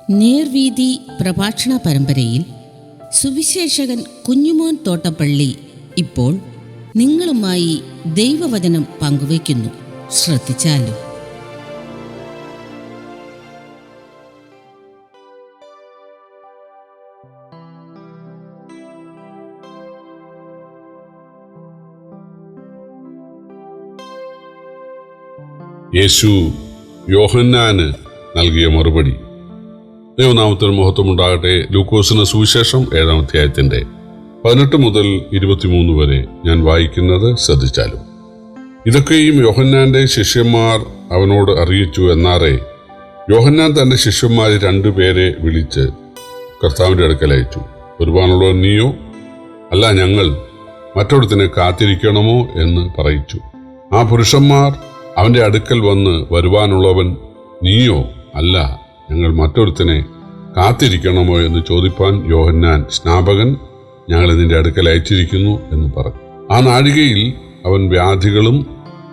നേർവീതി പ്രഭാഷണ പരമ്പരയിൽ സുവിശേഷകൻ കുഞ്ഞുമോൻ തോട്ടപ്പള്ളി ഇപ്പോൾ നിങ്ങളുമായി ദൈവവചനം പങ്കുവയ്ക്കുന്നു. ശ്രദ്ധിച്ചാലും. യേശു യോഹന്നാന് നൽകിയ മറുപടി. ദൈവനാമത്തിന് മഹത്വമുണ്ടാകട്ടെ. ലൂക്കോസിന് സുവിശേഷം 7-ാം അധ്യായത്തിന്റെ 18 മുതൽ 23 വരെ ഞാൻ വായിക്കുന്നത് ശ്രദ്ധിച്ചാലും. ഇതൊക്കെയും യോഹന്നാന്റെ ശിഷ്യന്മാർ അവനോട് അറിയിച്ചു എന്നാറേ, യോഹന്നാൻ തന്റെ ശിഷ്യന്മാരിൽ 2 പേരെ വിളിച്ച് കർത്താവിന്റെ അടുക്കൽ അയച്ചു. വരുവാനുള്ളവൻ നീയോ, അല്ല ഞങ്ങൾ മറ്റൊരുത്തിനെ കാത്തിരിക്കണമോ എന്ന് പറയിച്ചു. ആ പുരുഷന്മാർ അവന്റെ അടുക്കൽ വന്ന്, വരുവാനുള്ളവൻ നീയോ, അല്ല ഞങ്ങൾ മറ്റൊരുത്തിനെ കാത്തിരിക്കണമോ എന്ന് ചോദിപ്പാൻ യോഹന്നാൻ സ്നാപകൻ ഞങ്ങളെ നിന്റെ അടുക്കൽ അയച്ചിരിക്കുന്നു എന്ന് പറഞ്ഞു. ആ നാഴികയിൽ അവൻ വ്യാധികളും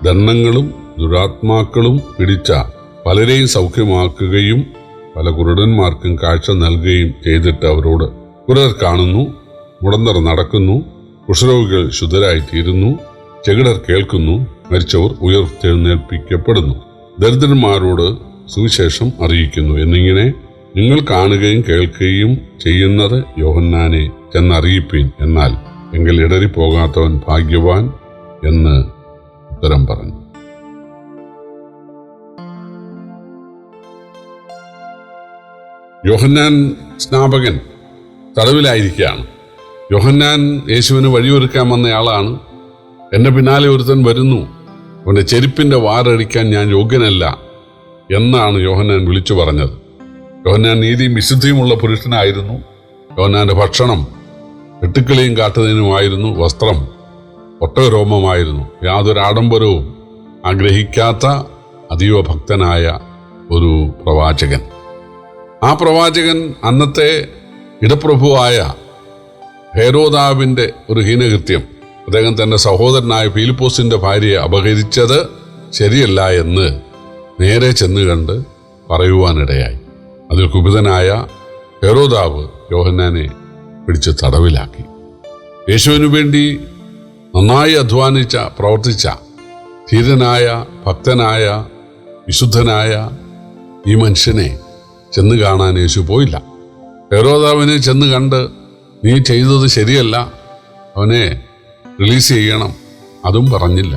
ദണ്ഡങ്ങളും ദുരാത്മാക്കളും പിടിച്ച പലരെയും സൗഖ്യമാക്കുകയും പല കുരുടന്മാർക്കും കാഴ്ച നൽകുകയും ചെയ്തിട്ട് അവരോട്, കുരുടർ കാണുന്നു, മുടന്തർ നടക്കുന്നു, കുഷ്ഠരോഗികൾ ശുദ്ധരായിത്തീരുന്നു, ചെകിടർ കേൾക്കുന്നു, മരിച്ചവർ ഉയർത്തെഴുന്നേൽപ്പിക്കപ്പെടുന്നു, ദരിദ്രന്മാരോട് സുവിശേഷം അറിയിക്കുന്നു എന്നിങ്ങനെ നിങ്ങൾ കാണുകയും കേൾക്കുകയും ചെയ്യുന്നത് യോഹന്നാനെ ചെന്നറിയിപ്പീൻ. എന്നാൽ എങ്കിൽ ഇടറിപ്പോകാത്തവൻ ഭാഗ്യവാൻ എന്ന് ഉത്തരം പറഞ്ഞു. യോഹന്നാൻ സ്നാപകൻ തടവിലായിരിക്കുകയാണ്. യോഹന്നാൻ യേശുവിന് വഴിയൊരുക്കാൻ വന്നയാളാണ്. എൻ്റെ പിന്നാലെ ഒരുത്തൻ വരുന്നു, അവൻ്റെ ചെരുപ്പിൻ്റെ വാറടിക്കാൻ ഞാൻ യോഗ്യനല്ല എന്നാണ് യോഹന്നാൻ വിളിച്ചു പറഞ്ഞത്. യോഹന്നാൻ നീതിയും വിശുദ്ധിയുമുള്ള പുരുഷനായിരുന്നു. യോഹന്നാന്റെ ഭക്ഷണം വെട്ടുക്കിളിയും കാട്ടുതേനുമായിരുന്നു, വസ്ത്രം ഒട്ടകരോമമായിരുന്നു. യാതൊരു ആഡംബരവും ആഗ്രഹിക്കാത്ത അതീവ ഭക്തനായ ഒരു പ്രവാചകൻ. ആ പ്രവാചകൻ അന്നത്തെ ഇടപ്രഭുവായ ഹെരോദാവിൻ്റെ ഒരു ഹീനകൃത്യം, അദ്ദേഹം തൻ്റെ സഹോദരനായ ഫിലിപ്പോസിന്റെ ഭാര്യയെ അപഹരിച്ചത് ശരിയല്ല എന്ന് നേരെ ചെന്ന് കണ്ട് പറയുവാനിടയായി. അതിൽ കുപിതനായ ഹെരോദാവ് യോഹന്നാനെ പിടിച്ച് തടവിലാക്കി. യേശുവിനു വേണ്ടി നന്നായി അധ്വാനിച്ച, പ്രവർത്തിച്ച ധീരനായ, ഭക്തനായ, വിശുദ്ധനായ ഈ മനുഷ്യനെ ചെന്ന് കാണാൻ യേശു പോയില്ല. ഹെരോദാവിനെ ചെന്ന് കണ്ട്, നീ ചെയ്തത് ശരിയല്ല, അവനെ റിലീസ് ചെയ്യണം, അതും പറഞ്ഞില്ല.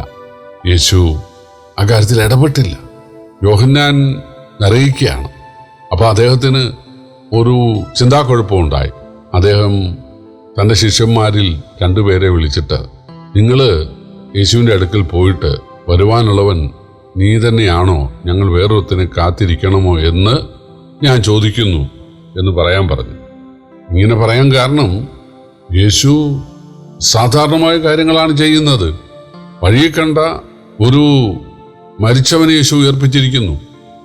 യേശു അക്കാര്യത്തിൽ ഇടപെട്ടില്ല. യോഹന്നാൻ അറിയിക്കുകയാണ്. അപ്പോൾ അദ്ദേഹത്തിന് ഒരു ചിന്താക്കുഴപ്പമുണ്ടായി. അദ്ദേഹം തൻ്റെ ശിഷ്യന്മാരിൽ 2 പേരെ വിളിച്ചിട്ട്, നിങ്ങൾ യേശുവിൻ്റെ അടുക്കൽ പോയിട്ട്, വരുവാനുള്ളവൻ നീ തന്നെയാണോ, ഞങ്ങൾ വേറൊരുത്തിനെ കാത്തിരിക്കണമോ എന്ന് ഞാൻ ചോദിക്കുന്നു എന്ന് പറയാൻ പറഞ്ഞു. ഇങ്ങനെ പറയാൻ കാരണം, യേശു സാധാരണമായ കാര്യങ്ങളാണ് ചെയ്യുന്നത്. വഴിയെ കണ്ട ഒരു മരിച്ചവനെ യേശു ഉയർപ്പിച്ചിരിക്കുന്നു.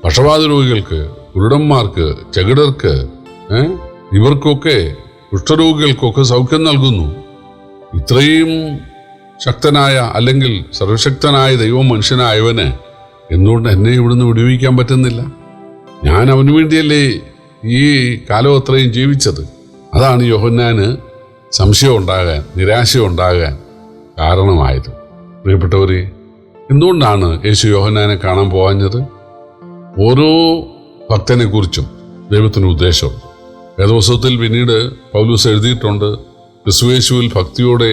പക്ഷപാത രോഗികൾക്ക്, കുരുടന്മാർക്ക്, ചെകിടർക്ക്, ഇവർക്കൊക്കെ, കുഷ്ഠരോഗികൾക്കൊക്കെ സൗഖ്യം നൽകുന്നു. ഇത്രയും ശക്തനായ, അല്ലെങ്കിൽ സർവശക്തനായ ദൈവം മനുഷ്യനായവന് എന്തുകൊണ്ട് എന്നെ ഇവിടുന്ന് വിടുവിക്കാൻ പറ്റുന്നില്ല? ഞാൻ അവന് വേണ്ടിയല്ലേ ഈ കാലം അത്രയും ജീവിച്ചത്. അതാണ് യോഹന്നാന് സംശയം ഉണ്ടാകാൻ, നിരാശ ഉണ്ടാകാൻ കാരണമായത്. പ്രിയപ്പെട്ടവരെ, എന്തുകൊണ്ടാണ് യേശു യോഹന്നാനെ കാണാൻ പോകാഞ്ഞത്? ഓരോ ഭക്തനെ കുറിച്ചും ദൈവത്തിന് ഉദ്ദേശമുണ്ട്. വേദപുസ്തകത്തിൽ പിന്നീട് പൗലോസ് എഴുതിയിട്ടുണ്ട്, ക്രിസ്തുയേശുവിൽ ഭക്തിയോടെ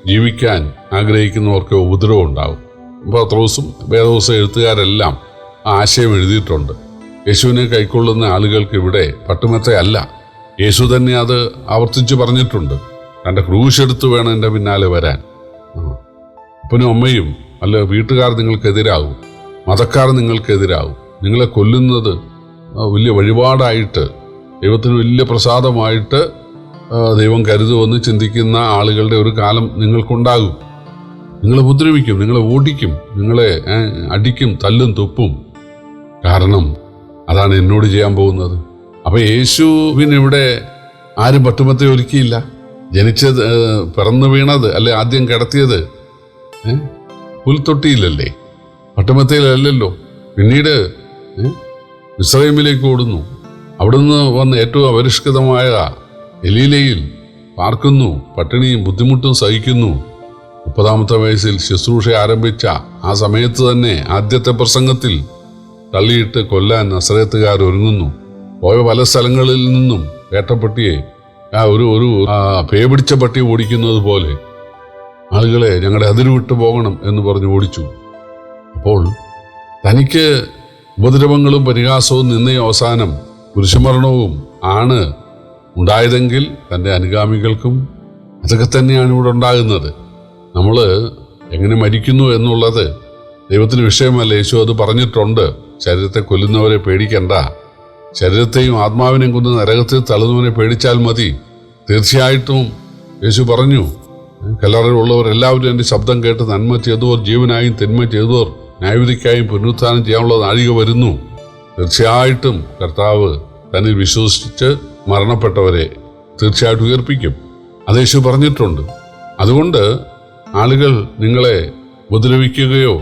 ജീവിക്കാൻ ആഗ്രഹിക്കുന്നവർക്ക് ഉപദ്രവം ഉണ്ടാകും. പത്രോസും വേദപുസ്തക എഴുത്തുകാരെല്ലാം ആ ആശയം എഴുതിയിട്ടുണ്ട്. യേശുവിനെ കൈക്കൊള്ളുന്ന ആളുകൾക്ക് ഇവിടെ പട്ടുമെത്തയല്ല. യേശു തന്നെ അത് ആവർത്തിച്ച് പറഞ്ഞിട്ടുണ്ട്. തൻ്റെ ക്രൂശ് എടുത്ത് വേണം എൻ്റെ പിന്നാലെ വരാൻ. അപ്പനും അമ്മയും അല്ല വീട്ടുകാർ നിങ്ങൾക്കെതിരാകും, മതക്കാർ നിങ്ങൾക്കെതിരാകും, നിങ്ങളെ കൊല്ലുന്നത് വലിയ വഴിപാടായിട്ട്, ദൈവത്തിന് വലിയ പ്രസാദമായിട്ട് ദൈവം കരുതുമെന്ന് ചിന്തിക്കുന്ന ആളുകളുടെ ഒരു കാലം നിങ്ങൾക്കുണ്ടാകും. നിങ്ങളെ ഉപദ്രവിക്കും, നിങ്ങളെ ഓടിക്കും, നിങ്ങളെ അടിക്കും, തല്ലും, തുപ്പും. കാരണം അതാണ് എന്നോട് ചെയ്യാൻ പോകുന്നത്. അപ്പം യേശുവിനിവിടെ ആരും പട്ടുമത്തെ ഒരുക്കിയില്ല. ജനിച്ചത്, പിറന്നു വീണത്, അല്ലെ ആദ്യം കിടത്തിയത് പുൽത്തൊട്ടിയിലല്ലേ, പട്ടുമത്തയിലല്ലല്ലോ. പിന്നീട് മിസ്രൈമിലേക്ക് ഓടുന്നു. അവിടുന്ന് വന്ന് ഏറ്റവും അപരിഷ്കൃതമായ ഗലീലയിൽ പാർക്കുന്നു, പട്ടിണിയും ബുദ്ധിമുട്ടും സഹിക്കുന്നു. 30-ാമത്തെ വയസ്സിൽ ശുശ്രൂഷ ആരംഭിച്ച ആ സമയത്ത് തന്നെ ആദ്യത്തെ പ്രസംഗത്തിൽ തള്ളിയിട്ട് കൊല്ലാൻ നസറേത്തുകാർ ഒരുങ്ങുന്നു. പോയ പല സ്ഥലങ്ങളിൽ നിന്നും വേട്ടപ്പട്ടിയെ ഒരു പേ പിടിച്ച പട്ടി ഓടിക്കുന്നത് പോലെ ആളുകളെ ഞങ്ങളുടെ അതിര് വിട്ടു പോകണം എന്ന് പറഞ്ഞ് ഓടിച്ചു. അപ്പോൾ തനിക്ക് ഉപദ്രവങ്ങളും പരിഹാസവും നിന്നയും അവസാനം കുരിശുമരണവും ആണ് ഉണ്ടായതെങ്കിൽ തൻ്റെ അനുഗാമികൾക്കും അതൊക്കെ തന്നെയാണ് ഇവിടെ ഉണ്ടാകുന്നത്. നമ്മൾ എങ്ങനെ മരിക്കുന്നു എന്നുള്ളത് ദൈവത്തിന് വിഷയമല്ല. യേശു അത് പറഞ്ഞിട്ടുണ്ട്. ശരീരത്തെ കൊല്ലുന്നവരെ പേടിക്കണ്ട, ശരീരത്തെയും ആത്മാവിനെയും കൊന്ന് നരകത്തിൽ തള്ളുന്നവനെ പേടിച്ചാൽ മതി. തീർച്ചയായിട്ടും യേശു പറഞ്ഞു, കല്ലറയിലുള്ളവരെല്ലാവരും എൻ്റെ ശബ്ദം കേട്ട് നന്മ ചെയ്തവർ ജീവനായും തിന്മ ചെയ്തവർ ന്യായവിധിക്കായും പുനരുത്ഥാനം ചെയ്യാനുള്ള നാഴിക വരുന്നു. തീർച്ചയായിട്ടും കർത്താവ് തന്നിൽ വിശ്വസിച്ച് മരണപ്പെട്ടവരെ തീർച്ചയായിട്ടും ഉയർപ്പിക്കും. അത് യേശു പറഞ്ഞിട്ടുണ്ട്. അതുകൊണ്ട് ആളുകൾ നിങ്ങളെ ഉപദ്രവിക്കുകയോ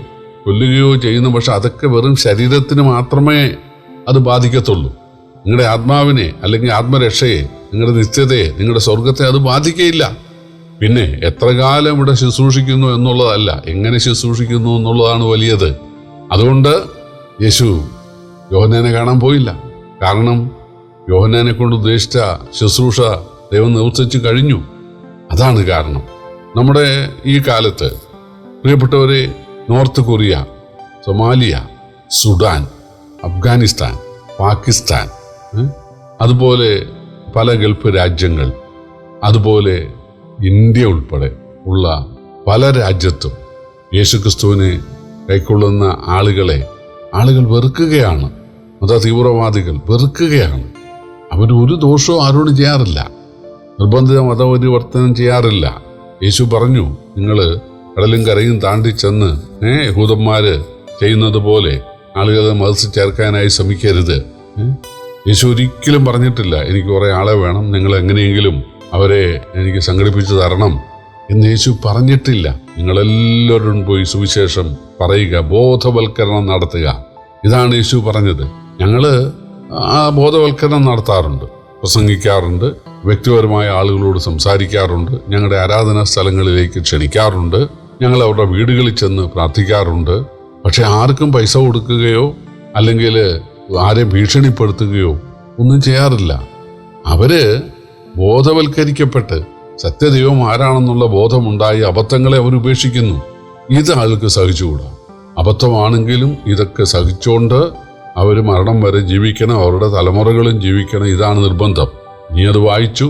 കൊല്ലുകയോ ചെയ്യുന്നു, പക്ഷെ അതൊക്കെ വെറും ശരീരത്തിന് മാത്രമേ അത് ബാധിക്കത്തുള്ളൂ. നിങ്ങളുടെ ആത്മാവിനെ അല്ലെങ്കിൽ ആത്മരക്ഷയെ, നിങ്ങളുടെ നിത്യതയെ, നിങ്ങളുടെ സ്വർഗത്തെ അത് ബാധിക്കയില്ല. പിന്നെ എത്ര കാലം ഇവിടെ ശുശ്രൂഷിക്കുന്നു എന്നുള്ളതല്ല, എങ്ങനെ ശുശ്രൂഷിക്കുന്നു എന്നുള്ളതാണ് വലിയത്. അതുകൊണ്ട് യേശു യോഹന്നാനെ കാണാൻ പോയില്ല. കാരണം യോഹന്നാനെ കൊണ്ട് ഉദ്ദേശിച്ച ശുശ്രൂഷ ദൈവം നിവർത്തിച്ചു കഴിഞ്ഞു. അതാണ് കാരണം. നമ്മുടെ ഈ കാലത്ത് പ്രിയപ്പെട്ടവരെ, north Korea, Somalia, Sudan, Afghanistan, Pakistan, അതുപോലെ പല ഗൾഫ് രാജ്യങ്ങൾ, അതുപോലെ ഇന്ത്യ ഉൾപ്പെടെ ഉള്ള പല രാജ്യത്തും യേശുക്രിസ്തുവിനെ കൈക്കൊള്ളുന്ന ആളുകൾ വെറുക്കുകയാണ്. മത തീവ്രവാദികൾ വെറുക്കുകയാണ്. അവരൊരു ദോഷവും ആരോട് ചെയ്യാറില്ല, നിർബന്ധിത മതപരിവർത്തനം ചെയ്യാറില്ല. യേശു പറഞ്ഞു, നിങ്ങൾ കടലും കരയും താണ്ടി ചെന്ന് യഹൂദന്മാര് ചെയ്യുന്നത് പോലെ ആളുകളെ മതത്തിൽ ചേർക്കാനായി ശ്രമിക്കരുത്. യേശു ഒരിക്കലും പറഞ്ഞിട്ടില്ല എനിക്ക് കുറെ ആളെ വേണം, നിങ്ങൾ എങ്ങനെയെങ്കിലും അവരെ എനിക്ക് സംഘടിപ്പിച്ചു തരണം എന്ന് യേശു പറഞ്ഞിട്ടില്ല. നിങ്ങളെല്ലാവരും പോയി സുവിശേഷം പറയുക, ബോധവൽക്കരണം നടത്തുക. ഇതാണ് യേശു പറഞ്ഞത്. ഞങ്ങൾ ആ ബോധവൽക്കരണം നടത്താറുണ്ട്, പ്രസംഗിക്കാറുണ്ട്, വ്യക്തിപരമായ ആളുകളോട് സംസാരിക്കാറുണ്ട്, ഞങ്ങളുടെ ആരാധനാ സ്ഥലങ്ങളിലേക്ക് ക്ഷണിക്കാറുണ്ട്, ഞങ്ങൾ അവരുടെ വീടുകളിൽ ചെന്ന് പ്രാർത്ഥിക്കാറുണ്ട്. പക്ഷെ ആർക്കും പൈസ കൊടുക്കുകയോ അല്ലെങ്കിൽ ആരെയും ഭീഷണിപ്പെടുത്തുകയോ ഒന്നും ചെയ്യാറില്ല. അവര് ബോധവൽക്കരിക്കപ്പെട്ട് സത്യദൈവം ആരാണെന്നുള്ള ബോധമുണ്ടായി അബദ്ധങ്ങളെ അവർ ഉപേക്ഷിക്കുന്നു. ഇത് ആൾക്ക് സഹിച്ചുകൂടാ. അബദ്ധമാണെങ്കിലും ഇതൊക്കെ സഹിച്ചുകൊണ്ട് അവർ മരണം വരെ ജീവിക്കണം, അവരുടെ തലമുറകളും ജീവിക്കണം. ഇതാണ് നിർബന്ധം. നീ അത് വായിച്ചു,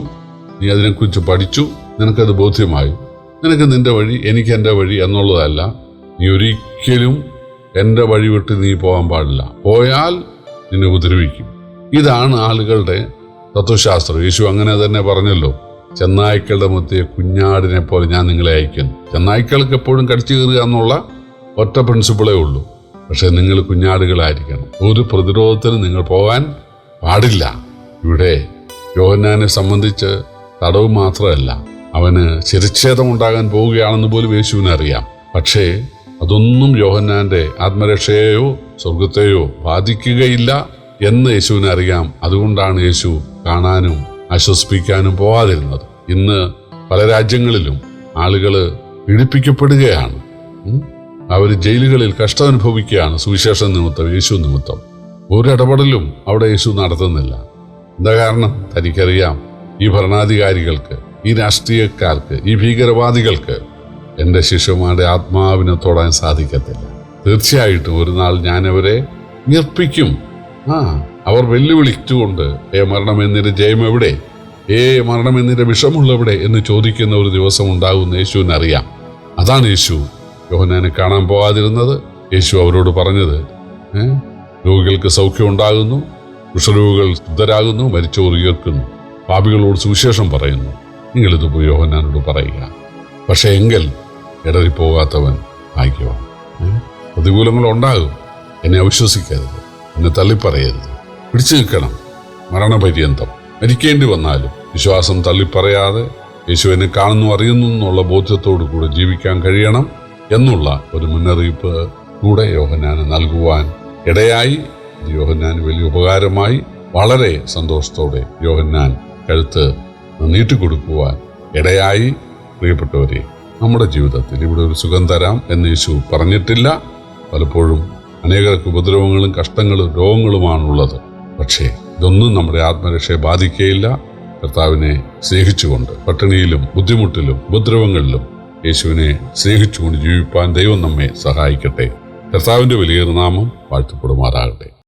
നീ അതിനെക്കുറിച്ച് പഠിച്ചു, നിനക്കത് ബോധ്യമായി, നിനക്ക് നിന്റെ വഴി, എനിക്ക് എൻ്റെ വഴി എന്നുള്ളതല്ല. നീ ഒരിക്കലും എൻ്റെ വഴി വിട്ട് നീ പോകാൻ പാടില്ല. പോയാൽ നിന്നെ ഉപദ്രവിക്കും. ഇതാണ് ആളുകളുടെ തത്വശാസ്ത്രം. യേശു അങ്ങനെ തന്നെ പറഞ്ഞല്ലോ, ചെന്നായ്ക്കളുടെ മധ്യേ കുഞ്ഞാടിനെ പോലെ ഞാൻ നിങ്ങളെ അയക്കുന്നു. ചെന്നായ്ക്കൾക്ക് എപ്പോഴും കടിച്ചു കയറുക എന്നുള്ള ഒറ്റ പ്രിൻസിപ്പിളേ ഉള്ളൂ. പക്ഷെ നിങ്ങൾ കുഞ്ഞാടുകളായിരിക്കണം. ഒരു പ്രതിരോധത്തിന് നിങ്ങൾ പോകാൻ പാടില്ല. ഇവിടെ യോഹന്നാനെ സംബന്ധിച്ച് തടവ് മാത്രമല്ല, അവന് ശിരച്ഛേദം ഉണ്ടാകാൻ പോവുകയാണെന്ന് പോലും യേശുവിന് അറിയാം. പക്ഷേ അതൊന്നും യോഹന്നാന്റെ ആത്മരക്ഷയെയോ സ്വർഗത്തെയോ ബാധിക്കുകയില്ല എന്ന് യേശുവിന് അറിയാം. അതുകൊണ്ടാണ് യേശു കാണാനും ആശ്വസിപ്പിക്കാനും പോവാതിരുന്നത്. ഇന്ന് പല രാജ്യങ്ങളിലും ആളുകൾ പീഡിപ്പിക്കപ്പെടുകയാണ്. അവർ ജയിലുകളിൽ കഷ്ടം അനുഭവിക്കുകയാണ് സുവിശേഷ നിമിത്തം, യേശു നിമിത്തം. ഒരിടപെടലും അവിടെ യേശു നടത്തുന്നില്ല. എന്താ കാരണം? തനിക്കറിയാം, ഈ ഭരണാധികാരികൾക്ക്, ഈ രാഷ്ട്രീയക്കാർക്ക്, ഈ ഭീകരവാദികൾക്ക് എൻ്റെ ശിഷ്യന്മാരുടെ ആത്മാവിനെ തൊടാൻ സാധിക്കത്തില്ല. തീർച്ചയായിട്ടും ഒരു നാൾ ഞാനവരെ ഉയർപ്പിക്കും. അവർ വെല്ലുവിളിച്ചുകൊണ്ട് മരണം എന്നിന്റെ ജയം എവിടെ, മരണം എന്നിന്റെ വിഷമുള്ളവിടെ എന്ന് ചോദിക്കുന്ന ഒരു ദിവസം ഉണ്ടാകുന്ന യേശുവിനറിയാം. അതാണ് യേശു യോഹന്നാനെ കാണാൻ പോകാതിരുന്നത്. യേശു അവരോട് പറഞ്ഞത്, രോഗികൾക്ക് സൗഖ്യം ഉണ്ടാകുന്നു, കുഷ്ഠരോഗികൾ ശുദ്ധരാകുന്നു, മരിച്ചവർ ഉയർക്കുന്നു, പാപികളോട് സുവിശേഷം പറയുന്നു. നിങ്ങളിത് പോയി യോഹന്നാനോട് പറയുക. പക്ഷെ എങ്കിൽ ഇടറിപ്പോകാത്തവൻ ഭാഗ്യവാൻ. പ്രതികൂലങ്ങൾ ഉണ്ടാകും. എന്നെ അവിശ്വസിക്കരുത്, എന്നെ തള്ളിപ്പറയരുത്, പിടിച്ചു നിൽക്കണം. മരണപര്യന്തം മരിക്കേണ്ടി വന്നാലും വിശ്വാസം തള്ളിപ്പറയാതെ യേശു എന്നെ കാണുന്നു, അറിയുന്നു എന്നുള്ള ബോധ്യത്തോടു കൂടെ ജീവിക്കാൻ കഴിയണം എന്നുള്ള ഒരു മുന്നറിയിപ്പ് കൂടെ യോഹന്നാന് നൽകുവാൻ ഇടയായി. യോഹന്നാന് വലിയ ഉപകാരമായി. വളരെ സന്തോഷത്തോടെ യോഹന്നാൻ കഴുത്ത് നീട്ടിക്കൊടുക്കുവാൻ ഇടയായി. പ്രിയപ്പെട്ടവരെ, നമ്മുടെ ജീവിതത്തിൽ ഇവിടെ ഒരു സുഖം തരാം എന്ന് യേശു പറഞ്ഞിട്ടില്ല. പലപ്പോഴും അനേകർക്ക് ഉപദ്രവങ്ങളും കഷ്ടങ്ങളും രോഗങ്ങളുമാണുള്ളത്. പക്ഷേ ഇതൊന്നും നമ്മുടെ ആത്മരക്ഷയെ ബാധിക്കുകയില്ല. കർത്താവിനെ സ്നേഹിച്ചുകൊണ്ട് പട്ടിണിയിലും ബുദ്ധിമുട്ടിലും ഉപദ്രവങ്ങളിലും യേശുവിനെ സ്നേഹിച്ചുകൊണ്ട് ജീവിപ്പാൻ ദൈവം നമ്മെ സഹായിക്കട്ടെ. കർത്താവിന്റെ വലിയ നാമം വാഴ്ത്തപ്പെടുമാറാകട്ടെ.